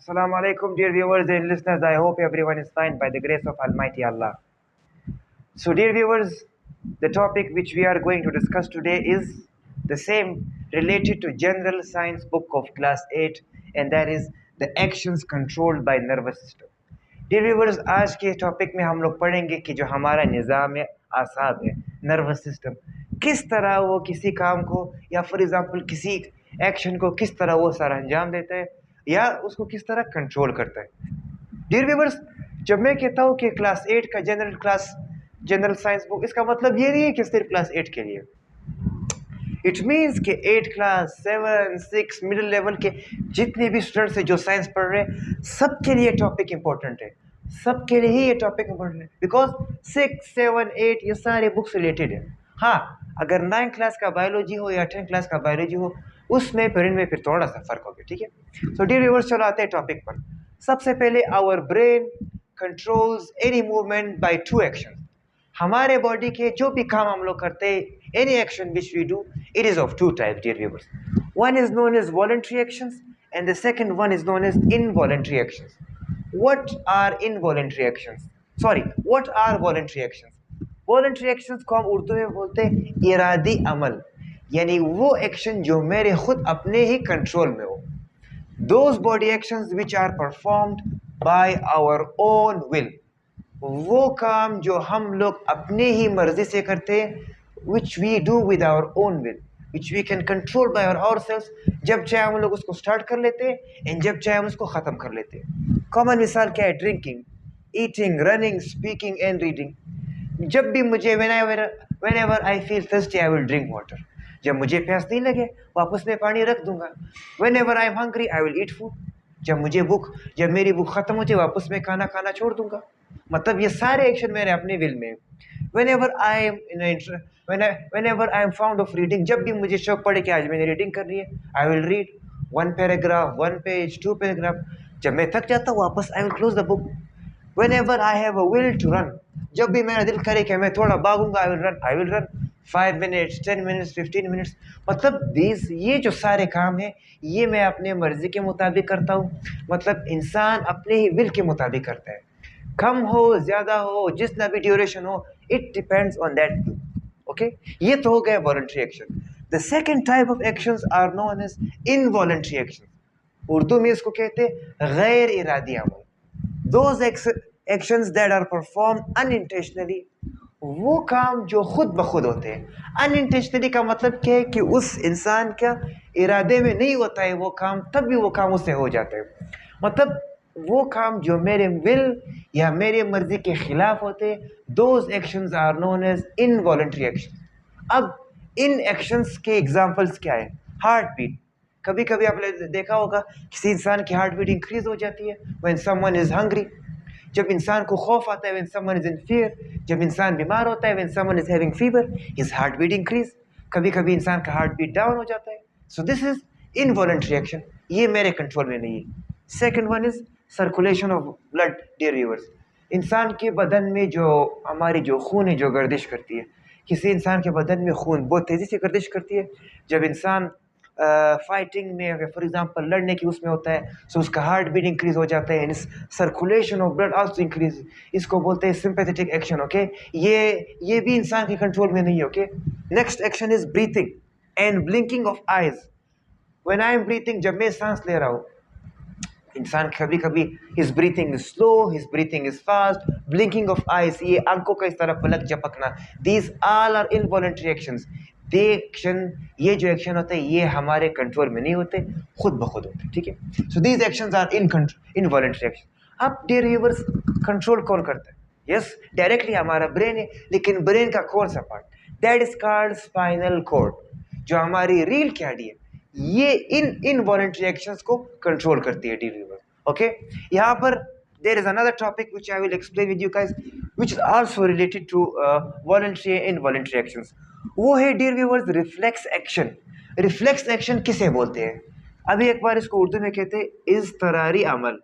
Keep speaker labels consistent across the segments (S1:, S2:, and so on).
S1: Assalamu alaikum, dear viewers and listeners. I hope everyone is fine by the grace of Almighty Allah. So, dear viewers, the topic which we are going to discuss today is the same related to General Science book of class 8, and that is the actions controlled by nervous system. Dear viewers, आज के topic में हम लोग पढ़ेंगे कि जो हमारा निज़ाम आसाब है, नर्वस सिस्टम, किस तरह वो किसी काम को या फॉर एग्जांपल किसी एक्शन को किस तरह वो सारा अंजाम देता है या उसको किस तरह कंट्रोल करता है। डियर व्यूवर्स, जब मैं कहता हूँ कि क्लास 8 का जनरल साइंस बुक, इसका मतलब ये नहीं है कि सिर्फ क्लास 8 के लिए। इट मीन्स कि 8 क्लास 7 6 मिडिल लेवल के जितने भी स्टूडेंट्स हैं जो साइंस पढ़ रहे हैं, सबके लिए टॉपिक इंपॉर्टेंट है, सबके लिए ही ये टॉपिक इंपॉर्टेंट है, बिकॉज 6 7 8 ये सारे बुक्स रिलेटेड है। हाँ, अगर 9 क्लास का बायोलॉजी हो या 10 क्लास का बायोलॉजी हो, उसमें फिर इनमें फिर थोड़ा सा फर्क होगा, ठीक है। सो डियर व्यूअर्स, चलो आते हैं टॉपिक पर। सबसे पहले, our brain controls any movement by two action. हमारे बॉडी के जो भी काम हम लोग करते हैं, any action which we do, it is of two types, dear viewers. One is known as voluntary actions and the second one is known as involuntary actions. What are involuntary actions? Sorry, what are voluntary actions? Voluntary actions को हम उर्दू में बोलते हैं इरादी अमल, यानी वो action जो मेरे खुद अपने ही कंट्रोल में हो। Those body actions which are performed by our own will, वो काम जो हम लोग अपने ही मर्जी से करते हैं, which we do with our own will, which we can control by ourselves। जब चाहे हम लोग उसको स्टार्ट कर लेते हैं एंड जब चाहे हम उसको ख़त्म कर लेते हैं। कॉमन मिसाल क्या है? Drinking, eating, running, speaking and reading. जब भी मुझे whenever I feel thirsty I will drink water। जब मुझे प्यास नहीं लगे वापस में पानी रख दूंगा। whenever I am hungry I will eat food। जब मेरी भूख खत्म हो जाए वापस में खाना खाना छोड़ दूंगा। मतलब ये सारे एक्शन मेरे अपने विल में। whenever I am whenever I am fond of reading, जब भी मुझे शौक पड़े कि आज मैंने रीडिंग करनी है, I will read one paragraph, one page, two paragraph। जब मैं थक जाता हूँ वापस I will close the book। whenever I have a will to run, जब भी मेरा दिल करे कि मैं थोड़ा भागूंगा, I will run 5 minutes, 10 minutes, 15 minutes। मतलब ये जो सारे काम हैं, ये मैं अपने मर्जी के मुताबिक करता हूँ। मतलब इंसान अपने ही विल के मुताबिक करता है, कम हो ज़्यादा हो जितना भी ड्यूरेशन हो, it depends on that. Okay, ये तो हो गया voluntary action. The second type of actions are known as involuntary action. Urdu में इसको कहते हैं गैर इरादी अमल। Those actions that are perform unintentionally, वो काम जो खुद ब खुद होते हैं। अनइंटेंशनली का मतलब क्या है कि उस इंसान का इरादे में नहीं होता है वो काम, तब भी वो काम उससे हो जाता है। मतलब वो काम जो मेरे विल या मेरे मर्जी के खिलाफ होते, those actions are known as involuntary action. अब इन एक्शंस के एग्जांपल्स क्या है? Heart beat. कभी कभी आपने देखा होगा किसी इंसान की हार्ट बीट इंक्रीज हो जाती है व्हेन समवन इज हंग्री। जब इंसान को खौफ आता है, when someone is in fear. जब इंसान बीमार होता है, when someone is having fever, his heart beat increase. कभी कभी इंसान का हार्ट बीट डाउन हो जाता है। So this is involuntary action, ये मेरे कंट्रोल में नहीं है। Second one is circulation of blood, dear viewers. इंसान के बदन में जो हमारी जो खून है जो गर्दिश करती है, किसी इंसान के बदन में खून बहुत तेज़ी से गर्दिश करती है। जब इंसान फाइटिंग में फॉर एग्जांपल लड़ने की उसमें होता है, सो उसका हार्ट बीट इंक्रीज हो जाता है, circulation of blood also increase. इसको बोलते हैं सिंपैथेटिक एक्शन। ओके, ये भी इंसान के कंट्रोल में नहीं है। Okay, next action is breathing and blinking of eyes. When I am breathing, जब मैं सांस ले रहा हूँ, इंसान कभी कभी his breathing is slow, his breathing is fast, blinking of eyes, ये आंखों का इस तरह पलक झपकना, these all are involuntary actions. ये जो एक्शन होते हैं ये हमारे कंट्रोल में नहीं होते, खुद ब खुद होते, ठीक है। So these actions are involuntary action. अब डियर व्यूअर्स, कंट्रोल कौन करता है? यस, डायरेक्टली हमारा ब्रेन है, लेकिन ब्रेन का कौन सा part? That is called spinal cord, जो हमारी रीढ़ की हड्डी है, ये इन इनवॉलंटरी एक्शंस को कंट्रोल करती है, डियर व्यूअर्स। ओके, यहाँ पर there is another topic which I will explain with you guys, which is also related to voluntary and involuntary actions। वो है dear viewers reflex action. Reflex action किसे बोलते हैं? अभी एक बार इसको उर्दू में कहते हैं इज़तरारी अमल।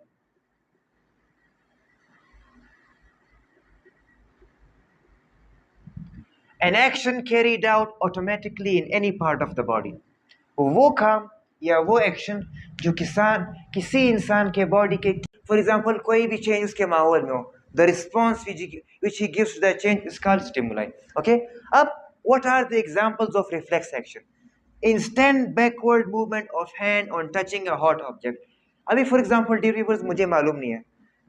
S1: An action carried out automatically in any part of the body, वो काम या वो एक्शन जो किसी इंसान के बॉडी के, फॉर एग्जांपल कोई भी चेंज उसके माहौल में हो, the response which he gives to that change is called stimuli. Okay, अब what are the examples of reflex action? Instant backward movement of hand on touching a hot object. अभी for example dear viewers, मुझे मालूम नहीं है,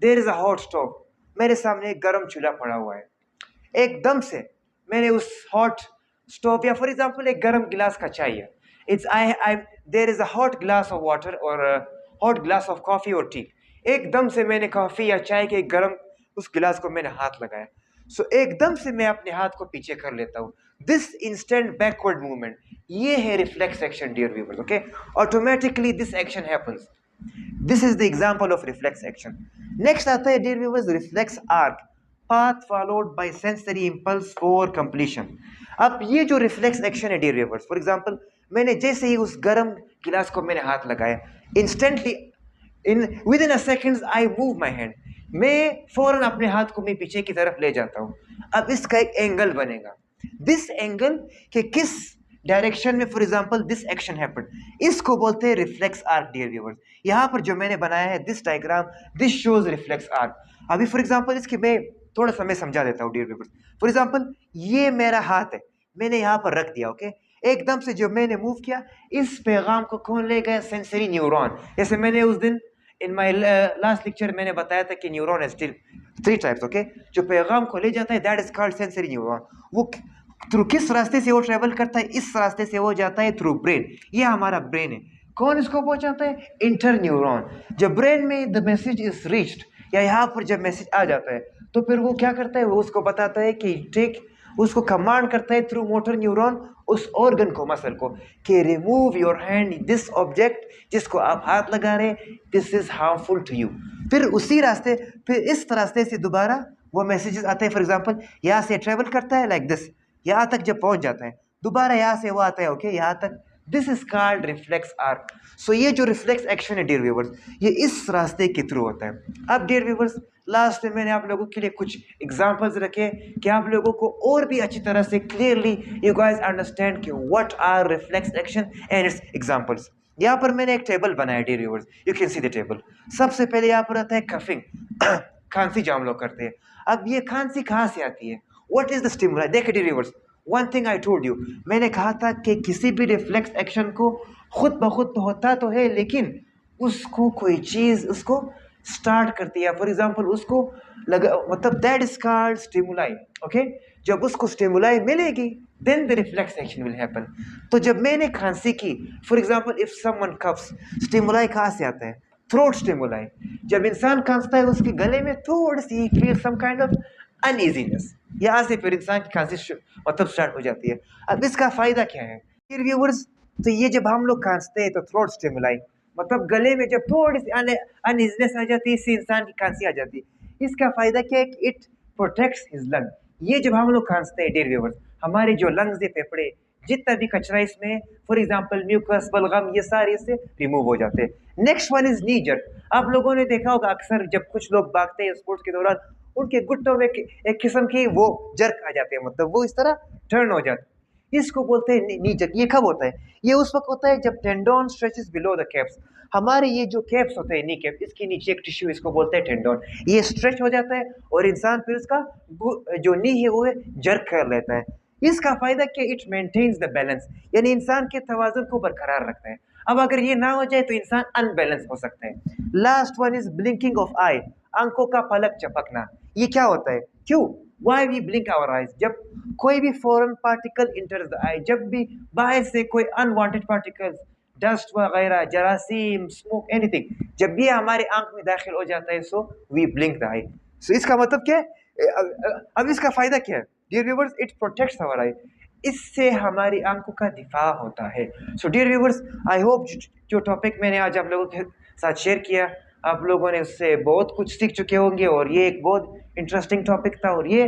S1: there is a hot stove, मेरे सामने एक गर्म चूल्हा पड़ा हुआ है, एकदम से मैंने उस हॉट स्टोव या फॉर एग्जांपल एक गर्म गिलास का चाय है, it's I there is a hot glass of water और हॉट ग्लास ऑफ कॉफी और टी, एकदम से मैंने कॉफी या चाय के गर्म उस गिलास को मैंने हाथ लगाया, सो एकदम से मैं अपने हाथ को पीछे कर लेता हूँ, दिस इंस्टेंट बैकवर्ड मूवमेंट, ये है reflex action dear viewers. Okay, automatically this action happens. This is the example of reflex action. Next आता है dear viewers reflex arc, path followed by sensory impulse for completion. अब ये जो reflex action है dear viewers, for example मैंने जैसे ही उस गर्म गिलास को मैंने हाथ लगाया, instantly with in a seconds I move my hand, मैं फौरन अपने हाथ को मैं पीछे की तरफ ले जाता हूँ. अब इसका एक एंगल बनेगा, दिस एंगल के किस डायरेक्शन में for example this action happened, इसको बोलते हैं रिफ्लेक्स आर्क डियर व्यूअर्स. यहाँ पर जो मैंने बनाया है this diagram, this shows reflex arc. अभी फॉर एग्जांपल इसके मैं थोड़ा सा मैं समझा देता हूँ डियर व्यूअर्स. फॉर एग्जांपल ये मेरा हाथ है, मैंने यहाँ पर रख दिया. ओके, एकदम से जो मैंने मूव किया, इस पैगाम को कौन ले गया? Sensory neuron. जैसे मैंने उस दिन इन माई लास्ट लेक्चर मैंने बताया था कि न्यूरॉन है स्टिल 3 टाइप्स. ओके, जो पैगाम को ले जाता है that is called sensory neuron. वो थ्रू किस रास्ते से वो ट्रेवल करता है? इस रास्ते से वो जाता है थ्रू ब्रेन. ये हमारा ब्रेन है. कौन इसको पहुंचाता है? Inter neuron. जब ब्रेन में द मैसेज इज रीच्ड, या यहाँ पर जब मैसेज आ जाता है, तो फिर वो क्या करता है? वो उसको बताता है कि टेक, उसको कमांड करता है थ्रू मोटर न्यूरॉन उस ऑर्गन को, मसल को, कि remove your hand, this object जिसको आप हाथ लगा रहे, this is harmful to you. फिर उसी रास्ते, फिर इस रास्ते से दोबारा वो मैसेजेस आते हैं. फॉर एग्जांपल यहाँ से ट्रेवल करता है लाइक दिस, यहाँ तक जब पहुँच जाता है, दोबारा यहाँ से वो आता है. ओके, यहाँ तक. This is called reflex arc. So ये जो रिफ्लेक्स एक्शन है डियर व्यूअर्स, ये इस रास्ते के थ्रू होता है. अब डियर व्यूअर्स, लास्ट में मैंने आप लोगों के लिए कुछ एग्जांपल्स रखे कि आप लोगों को और भी अच्छी तरह से क्लियरली यू गाइस अंडरस्टैंड कि what are reflex action and its examples. यहाँ पर मैंने एक टेबल बनाया dear viewers, you can see the table. सबसे पहले यहाँ पर आता है कफिंग, खांसी जो हम लोग करते हैं. अब ये खांसी कहाँ से आती है? What is the stimuli? देखिए dear viewers, one thing I told you, मैंने कहा था कि किसी भी रिफ्लेक्स एक्शन को खुद ब खुद तो होता तो है, लेकिन उसको कोई चीज़ उसको स्टार्ट करती है. फॉर एग्जांपल उसको लगा, मतलब that is called stimuli. Okay, जब उसको स्टिमुलाई मिलेगी then the reflex action will happen. तो जब मैंने खांसी की, for example if someone coughs, stimuli कहाँ से आता है? Throat stimuli. जब इंसान खांसता है उसके गले में थोड़ी सी feel some kind of uneasiness, यहाँ से फिर इंसान की खांसी मतलब स्टार्ट हो जाती है. अब इसका फायदा क्या है फिर व्यूअर्स? तो ये जब हम लोग खांसते हैं तो थ्रोट स्टिमुलाई, मतलब गले में जब थोड़ी सी अनईजीनेस आ जाती है, इससे इंसान की खांसी आ जाती है. इसका फायदा क्या है कि इट प्रोटेक्ट्स हिज लंग. ये जब हम लोग खांसते हैं डियर व्यूअर्स, हमारे जो लंग्स है, फेफड़े, जितना भी कचरा इसमें, फॉर एग्जांपल म्यूकस, बलगम, ये सारे इससे रिमूव हो जाते हैं. Next one is knee jerk. आप लोगों ने देखा होगा अक्सर जब कुछ लोग भागते हैं स्पोर्ट्स के दौरान, उनके घुटनों में एक किस्म की वो जर्क आ जाते हैं, मतलब वो इस तरह टर्न हो जाते हैं. इसको बोलते हैं नी जर्क. ये कब होता है? ये उस वक्त होता है जब tendon stretches below the caps. हमारे ये जो कैप्स होते हैं, नी कैप, इसके नीचे एक टिश्यू, इसको बोलते हैं टेंडोन. ये स्ट्रेच हो जाता है और इंसान फिर उसका जो नी है वो जर्क कर लेता है. इसका फायदा क्या? इट मेंटेन्स द बैलेंस, यानी इंसान के तवाज़ुन को बरकरार रखता है. अब अगर ये ना हो जाए तो इंसान अनबैलेंस हो सकता है. Last one is blinking of eye, आंखों का पलक चपकना. ये क्या होता है? क्यों? Why we blink our eyes? जब कोई भी foreign particle enters the eye, जब भी बाहर से कोई अनवांटेड पार्टिकल्स, डस्ट वगैरह, जरासीम, स्मोक, एनीथिंग, जब भी हमारे आंख में दाखिल हो जाता है, so we blink the eye. So इसका मतलब क्या है? अब इसका फायदा क्या है dear viewers? It protects our eye. इससे हमारी आंखों का दिफा होता है. So dear viewers, I hope जो टॉपिक मैंने आज आप लोगों के साथ शेयर किया, आप लोगों ने उससे बहुत कुछ सीख चुके होंगे, और ये एक बहुत इंटरेस्टिंग टॉपिक था. और ये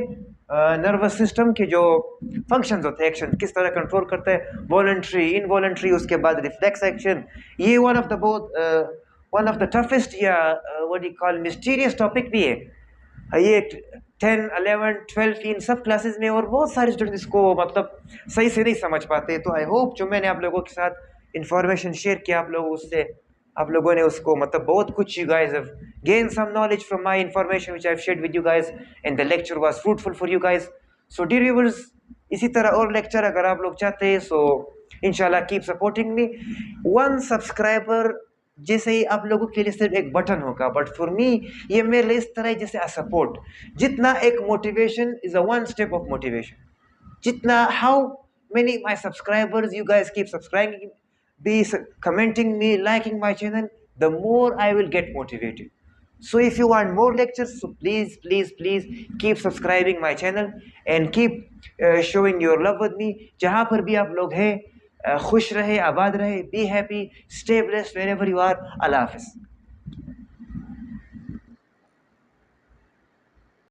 S1: नर्वस सिस्टम के जो फंक्शंस होते हैं, एक्शन किस तरह कंट्रोल करता है, वॉलंटरी, इनवॉलंटरी, उसके बाद रिफ्लेक्स एक्शन, ये वन ऑफ द टफेस्ट या what you call mysterious topic भी है. ये 10, 11, 12 इन सब क्लासेस में, और बहुत सारे स्टूडेंट्स इसको मतलब सही से नहीं समझ पाते. तो आई होप जो मैंने आप लोगों के साथ इंफॉर्मेशन शेयर किया आप लोगों उससे, आप लोगों ने उसको मतलब बहुत कुछ, you guys have gained some knowledge from my information which I've shared with you guys, and the lecture was fruitful for you guys. So dear viewers, इसी तरह और लेक्चर अगर आप लोग चाहते हैं so इंशाल्लाह कीप सपोर्टिंग मी. 1 सब्सक्राइबर जैसे ही आप लोगों के लिए सिर्फ एक बटन होगा, बट फॉर मी ये मेरे लिए इस तरह है जैसे अ सपोर्ट. जितना एक motivation is a 1 step of motivation. Jitna, how many my subscribers you guys keep subscribing, be commenting me, liking my channel, the more I will get motivated. So if you want more lectures, so please keep subscribing my channel and keep showing your love with me. जहाँ पर भी आप लोग हैं, खुश रहे, आबाद रहे, be happy, stay blessed wherever you are. Allah Hafiz.